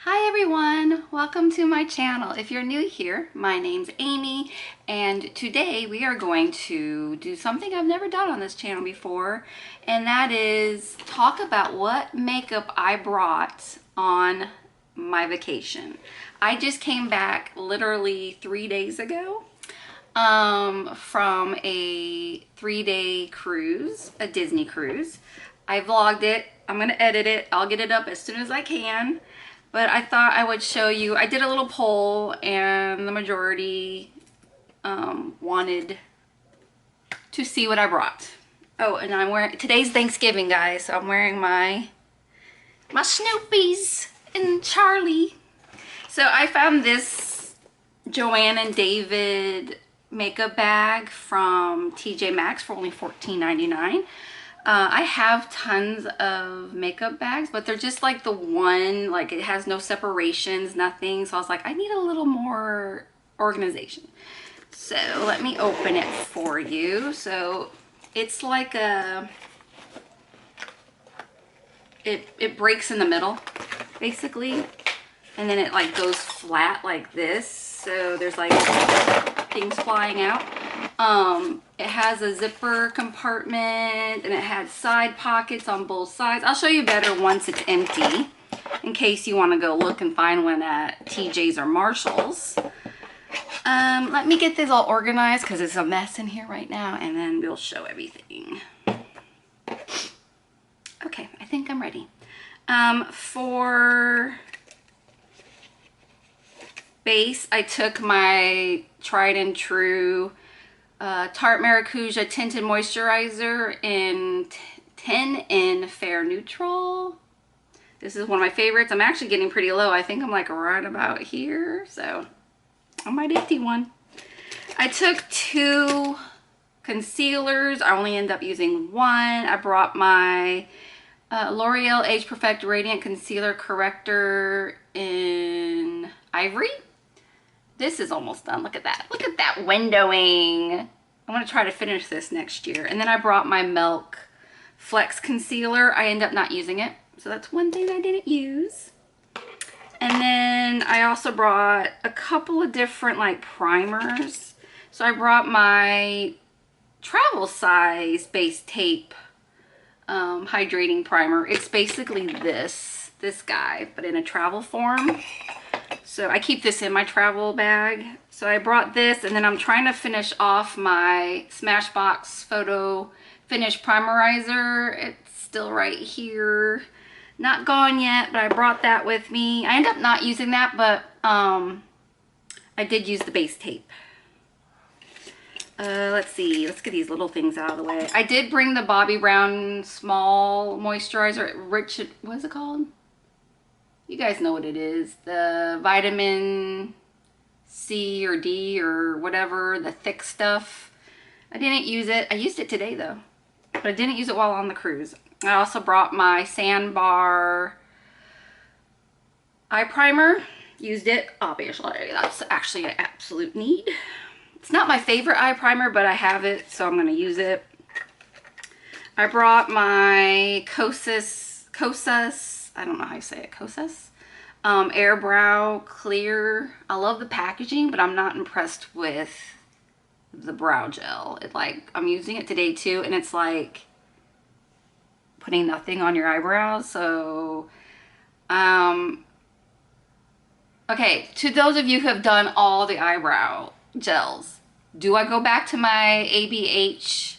Hi everyone, welcome to my channel. If you're new here, my name's Amy, and today we are going to do something I've never done on this channel before, and that is talk about what makeup I brought on my vacation. I just came back literally 3 days ago from a 3-day cruise, a Disney cruise. I vlogged it. I'm gonna edit it. I'll get it up as soon as I can. But I thought I would show you. I did a little poll and the majority wanted to see what I brought. Oh, and I'm wearing, today's Thanksgiving, guys, so I'm wearing my Snoopies and Charlie. So I found this Joanne and David makeup bag from TJ Maxx for only $14.99. I have tons of makeup bags, but they're just like the one, like it has no separations, nothing. So I was like, I need a little more organization. So let me open it for you. So it's like it breaks in the middle, basically. And then it like goes flat like this. So there's like things flying out. It has a zipper compartment and it has side pockets on both sides. I'll show you better once it's empty in case you want to go look and find one at TJ's or Marshall's. Let me get this all organized because it's a mess in here right now, and then we'll show everything. Okay, I think I'm ready. For base, I took my tried and true Tarte Maracuja Tinted Moisturizer in 10 in Fair Neutral. This is one of my favorites. I'm actually getting pretty low. I think I'm like right about here, so I might empty one. I took 2 concealers. I only end up using one. I brought my L'Oreal Age Perfect Radiant Concealer Corrector in Ivory. This is almost done. Look at that. Look at that windowing. I want to try to finish this next year. And then I brought my Milk Flex Concealer. I end up not using it. So that's one thing I didn't use. And then I also brought a couple of different like primers. So I brought my travel size base tape hydrating primer. It's basically this guy, but in a travel form. So I keep this in my travel bag. So I brought this, and then I'm trying to finish off my Smashbox Photo Finish Primerizer. It's still right here. Not gone yet, but I brought that with me. I end up not using that, but I did use the base tape. Let's see. Let's get these little things out of the way. I did bring the Bobbi Brown Small Moisturizer. What is it called? You guys know what it is. The vitamin C or D or whatever, the thick stuff. I didn't use it. I used it today though, but I didn't use it while on the cruise. I also brought my Sandbar eye primer. Used it, obviously. That's actually an absolute need. It's not my favorite eye primer, but I have it, so I'm going to use it. I brought my Kosas, I don't know how you say it, Kosas Air Brow Clear. I love the packaging, but I'm not impressed with the brow gel. I'm using it today too, and it's like putting nothing on your eyebrows. So okay, to those of you who have done all the eyebrow gels, do I go back to my ABH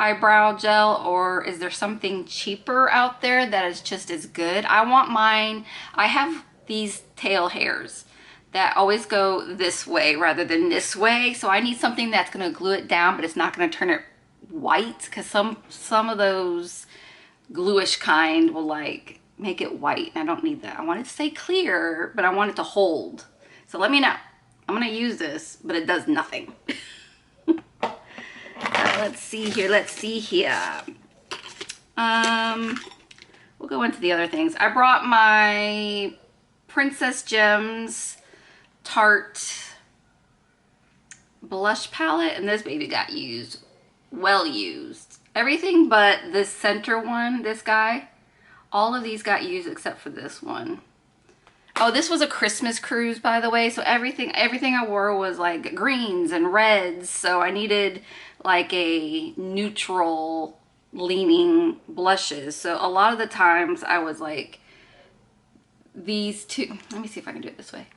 eyebrow gel, or is there something cheaper out there that is just as good? I want mine. I have these tail hairs that always go this way rather than this way, so I need something that's going to glue it down, but it's not going to turn it white, because some of those gluish kind will like make it white, and I don't need that. I want it to stay clear, but I want it to hold. So let me know. I'm going to use this, but it does nothing. Let's see here. We'll go into the other things. I brought my Princess Gems Tarte blush palette, and this baby got used. Well used. Everything but this center one, this guy, All of these got used except for this one. Oh, this was a Christmas cruise, by the way, so everything I wore was like greens and reds, so I needed like a neutral leaning blushes. So a lot of the times I was like these two. Let me see if I can do it this way.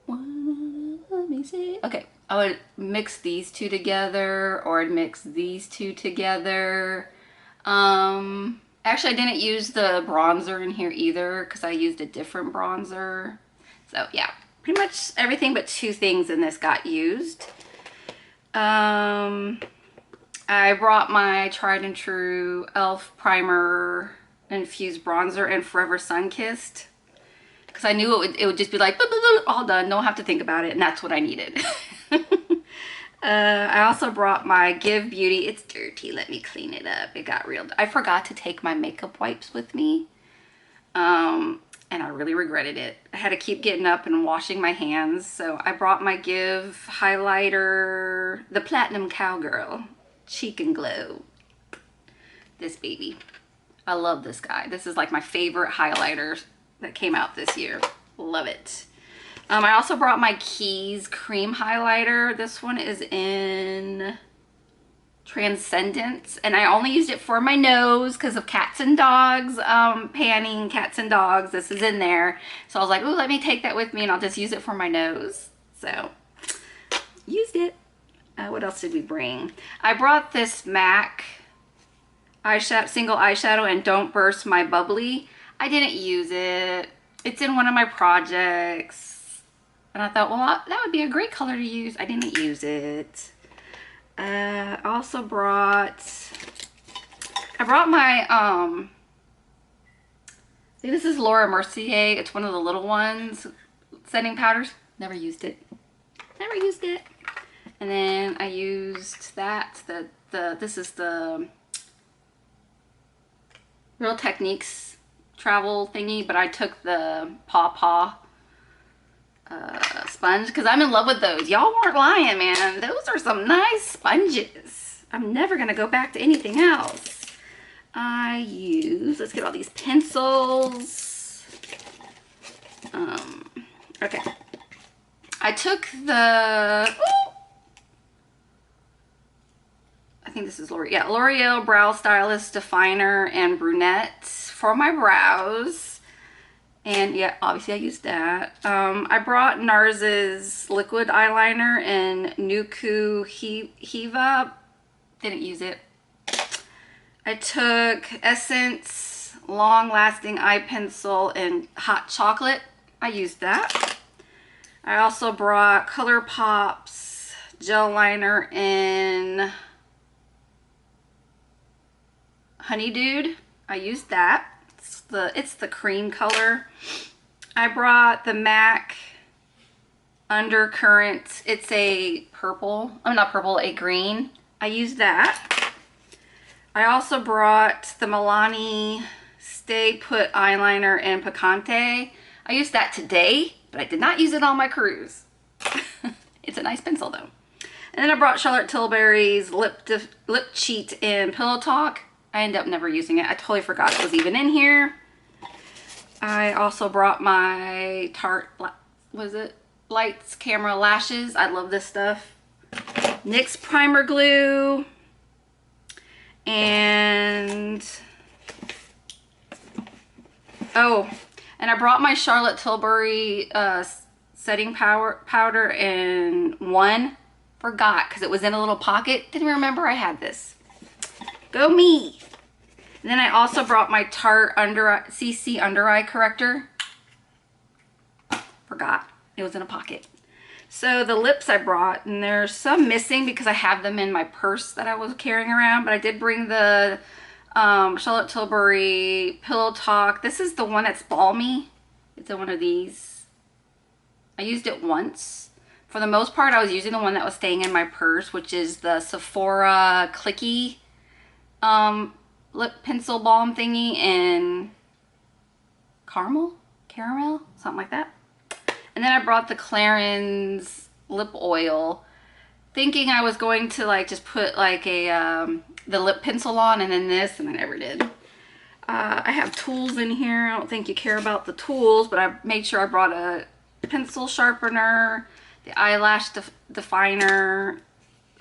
Let me see. Okay, I would mix these two together, or I'd mix these two together. Actually, I didn't use the bronzer in here either because I used a different bronzer. So yeah, pretty much everything but two things in this got used. I brought my tried and true e.l.f. primer infused bronzer and Forever Sun Kissed because I knew it would just be like all done, don't have to think about it, and that's what I needed. I also brought my Give Beauty. It's dirty. Let me clean it up. It got real. I forgot to take my makeup wipes with me. And I really regretted it. I had to keep getting up and washing my hands. So I brought my Give highlighter, the Platinum Cowgirl Cheek and Glow. This baby. I love this guy. This is like my favorite highlighter that came out this year. Love it. I also brought my Keys cream highlighter. This one is in Transcendence, and I only used it for my nose because of cats and dogs, panning cats and dogs. This is in there. So I was like, ooh, let me take that with me and I'll just use it for my nose. So, used it. What else did we bring? I brought this MAC eyeshadow, single eyeshadow and Don't Burst My Bubbly. I didn't use it. It's in one of my projects. And I thought, well, that would be a great color to use. I didn't use it. I also brought my, I think this is Laura Mercier. It's one of the little ones. Setting powders. Never used it. Never used it. And then I used that. This is the Real Techniques travel thingy, but I took the Paw Paw sponge because I'm in love with those. Y'all weren't lying, man. Those are some nice sponges. I'm never gonna go back to anything else. Let's get all these pencils. Okay. I took I think this is L'Oreal Brow Stylist Definer and Brunette for my brows. And yeah, obviously I used that. I brought NARS's liquid eyeliner in Nuku Hiva. Didn't use it. I took Essence Long Lasting Eye Pencil in Hot Chocolate. I used that. I also brought ColourPop's gel liner in Honey Dude. I used that. It's the cream color. I brought the MAC Undercurrent. It's a purple. Oh, not purple, a green. I used that. I also brought the Milani Stay Put eyeliner in Picante. I used that today, but I did not use it on my cruise. It's a nice pencil though. And then I brought Charlotte Tilbury's Lip Cheat in Pillow Talk. I ended up never using it. I totally forgot it was even in here. I also brought my Tarte, Lights Camera Lashes. I love this stuff. NYX Primer Glue. And, oh, and I brought my Charlotte Tilbury setting powder in one. Forgot, because it was in a little pocket. Didn't remember I had this. Go me. And then I also brought my Tarte CC Under Eye Corrector. Forgot. It was in a pocket. So the lips I brought, and there's some missing because I have them in my purse that I was carrying around, but I did bring the Charlotte Tilbury Pillow Talk. This is the one that's balmy. It's in one of these. I used it once. For the most part, I was using the one that was staying in my purse, which is the Sephora Clicky lip pencil balm thingy in caramel, something like that. And then I brought the Clarins lip oil, thinking I was going to like just put like a the lip pencil on and then this, and I never did. I have tools in here. I don't think you care about the tools, but I made sure I brought a pencil sharpener, the eyelash definer,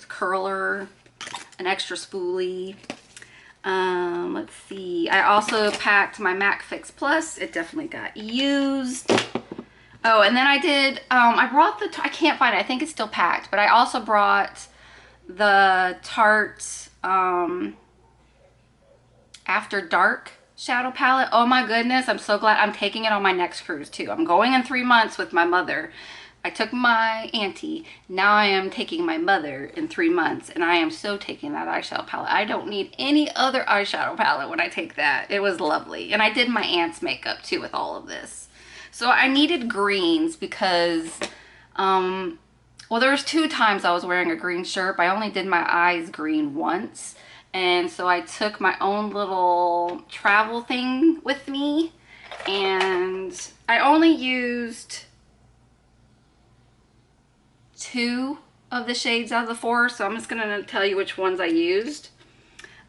curler, an extra spoolie. Let's see. I also packed my MAC Fix Plus. It definitely got used. Oh, and then I did, I brought I can't find it. I think it's still packed, but I also brought the Tarte, After Dark shadow palette. Oh my goodness, I'm so glad. I'm taking it on my next cruise too. I'm going in 3 months with my mother. I took my auntie. Now I am taking my mother in 3 months, and I am so taking that eyeshadow palette. I don't need any other eyeshadow palette when I take that. It was lovely. And I did my aunt's makeup too with all of this. So I needed greens because, well, there was 2 times I was wearing a green shirt, but I only did my eyes green once. And so I took my own little travel thing with me, and I only used 2 of the shades out of the 4, so I'm just gonna tell you which ones I used.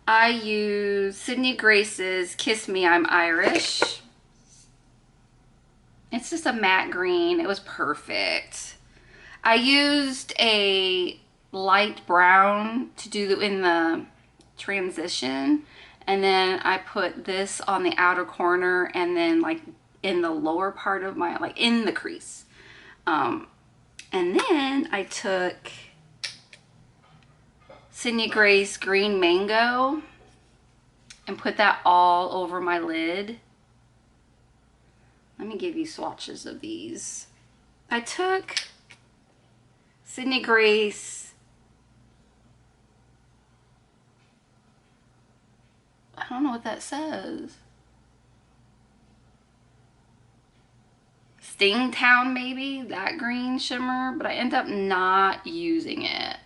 I used Sydney Grace's Kiss Me, I'm Irish. It's just a matte green. It was perfect. I used a light brown to do in the transition, and then I put this on the outer corner and then like in the lower part of my, like in the crease. And then I took Sydney Grace Green Mango and put that all over my lid. Let me give you swatches of these. I took Sydney Grace, I don't know what that says. Stingtown, maybe, that green shimmer, but I end up not using it.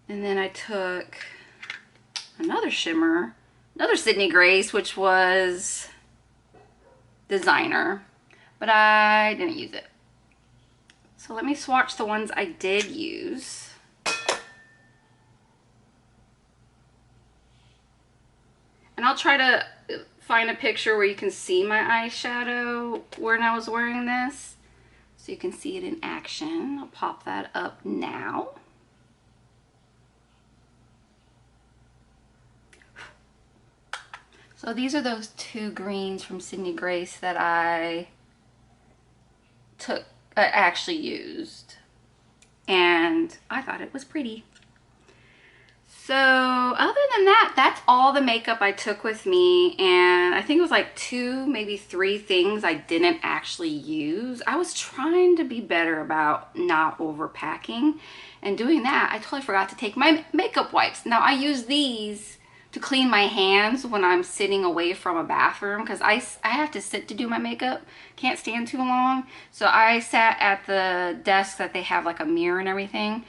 And then I took another shimmer, another Sydney Grace, which was Designer, but I didn't use it. So let me swatch the ones I did use. And I'll try to find a picture where you can see my eyeshadow when I was wearing this, so you can see it in action. I'll pop that up now. So these are those 2 greens from Sydney Grace that I actually used, and I thought it was pretty. So other than that, that's all the makeup I took with me, and I think it was like 2, maybe 3 things I didn't actually use. I was trying to be better about not overpacking, and doing that, I totally forgot to take my makeup wipes. Now I use these to clean my hands when I'm sitting away from a bathroom, because I have to sit to do my makeup, can't stand too long. So I sat at the desk that they have like a mirror and everything.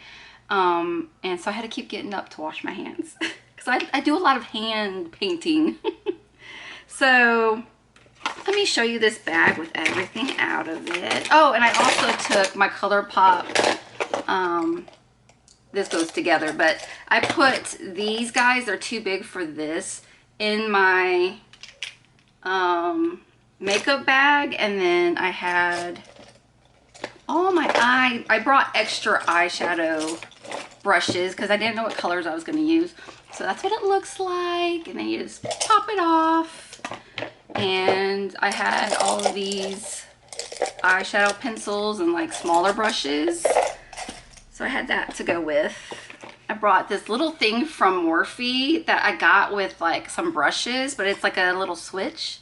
And so I had to keep getting up to wash my hands because I do a lot of hand painting. So let me show you this bag with everything out of it. Oh, and I also took my ColourPop, this goes together, but I put these guys, they're too big for this, in my makeup bag. And then I had all my I brought extra eyeshadow brushes because I didn't know what colors I was going to use. So that's what it looks like, and then you just pop it off. And I had all of these eyeshadow pencils and like smaller brushes, so I had that to go with. I brought this little thing from Morphe that I got with like some brushes, but it's like a little switch.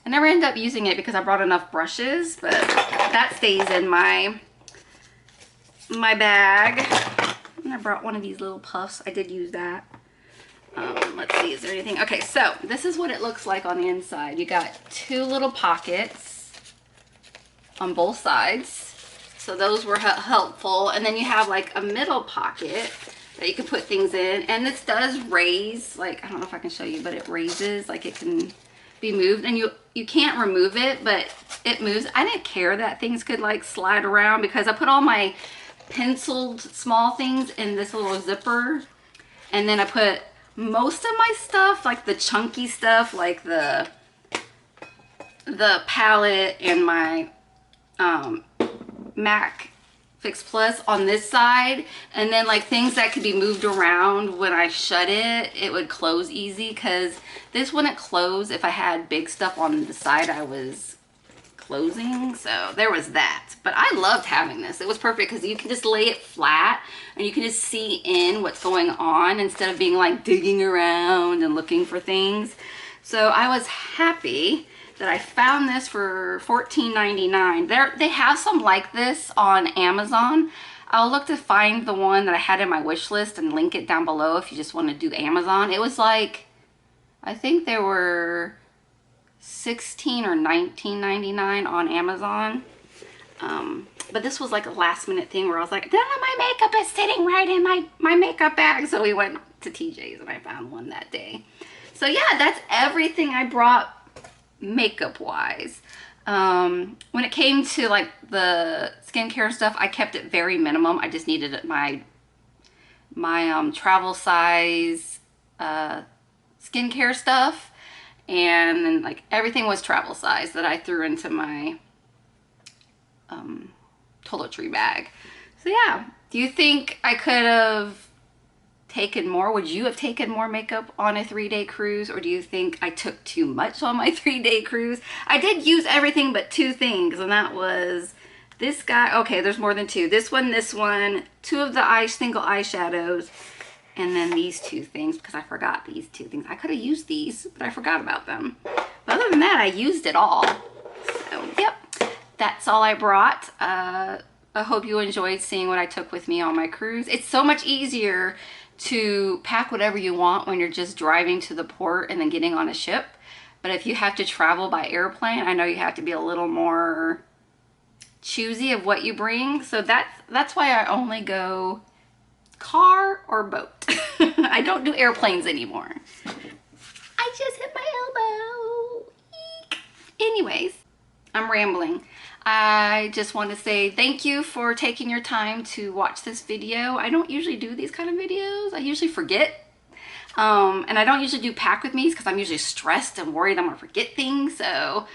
I never end up using it because I brought enough brushes, but that stays in my bag. And I brought one of these little puffs. I did use that. Let's see, is there anything? Okay, so this is what it looks like on the inside. You got 2 little pockets on both sides. So those were helpful. And then you have like a middle pocket that you can put things in. And this does raise, like, I don't know if I can show you, but it raises, like it can be moved. And you can't remove it, but it moves. I didn't care that things could like slide around because I put all my penciled small things in this little zipper. And then I put most of my stuff, like the chunky stuff, like the palette and my MAC Fix Plus on this side, and then like things that could be moved around when I shut it, it would close easy, because this wouldn't close if I had big stuff on the side I was closing. So there was that. But I loved having this. It was perfect because you can just lay it flat and you can just see in what's going on instead of being like digging around and looking for things. So I was happy that I found this for $14.99. They have some like this on Amazon. I'll look to find the one that I had in my wish list and link it down below if you just want to do Amazon. It was like, I think there were $16 or $19.99 on Amazon. But this was like a last minute thing where I was like, my makeup is sitting right in my makeup bag. So we went to TJ's and I found one that day. So yeah, that's everything I brought makeup wise. When it came to like the skincare stuff, I kept it very minimum. I just needed my travel size skincare stuff, and then like everything was travel size that I threw into my toiletry bag. So yeah, do you think I could have taken more? Would you have taken more makeup on a 3-day cruise, or do you think I took too much on my 3-day cruise? I did use everything but 2 things, and that was this guy. Okay, there's more than 2. This one, 2 of the single eyeshadows, and then these 2 things, because I forgot these 2 things. I could have used these, but I forgot about them. But other than that, I used it all. So yep, that's all I brought. I hope you enjoyed seeing what I took with me on my cruise. It's so much easier to pack whatever you want when you're just driving to the port and then getting on a ship. But if you have to travel by airplane, I know you have to be a little more choosy of what you bring. So that's why I only go car or boat. I don't do airplanes anymore. I just hit my elbow. Eek. Anyways, I'm rambling. I just want to say thank you for taking your time to watch this video. I don't usually do these kind of videos. I usually forget. And I don't usually do pack with me's because I'm usually stressed and worried I'm going to forget things. So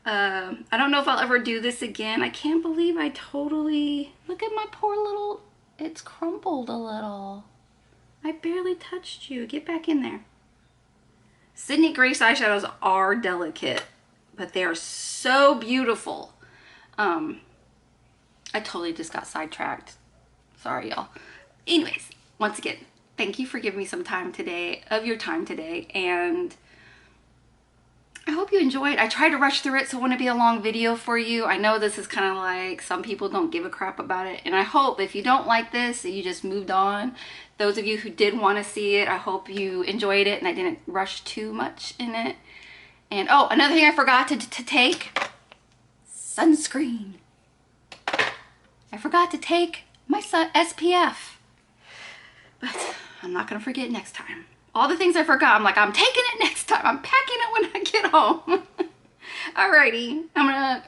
I don't know if I'll ever do this again. I can't believe I totally... Look at my poor little... It's crumpled a little. I barely touched you. Get back in there. Sydney Grace eyeshadows are delicate, but they are so beautiful. I totally just got sidetracked. Sorry, y'all. Anyways, once again, thank you for giving me some time today, of your time today, and I hope you enjoyed. I tried to rush through it, so it wouldn't be a long video for you. I know this is kind of like some people don't give a crap about it, and I hope if you don't like this and you just moved on, those of you who did want to see it, I hope you enjoyed it and I didn't rush too much in it. And oh, another thing I forgot to take, sunscreen. I forgot to take my SPF, but I'm not gonna forget next time. All the things I forgot, I'm like, I'm taking it next time. I'm packing it when I get home. Alrighty, I'm gonna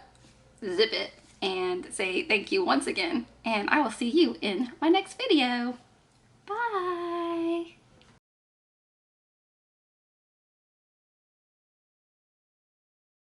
zip it and say thank you once again, and I will see you in my next video.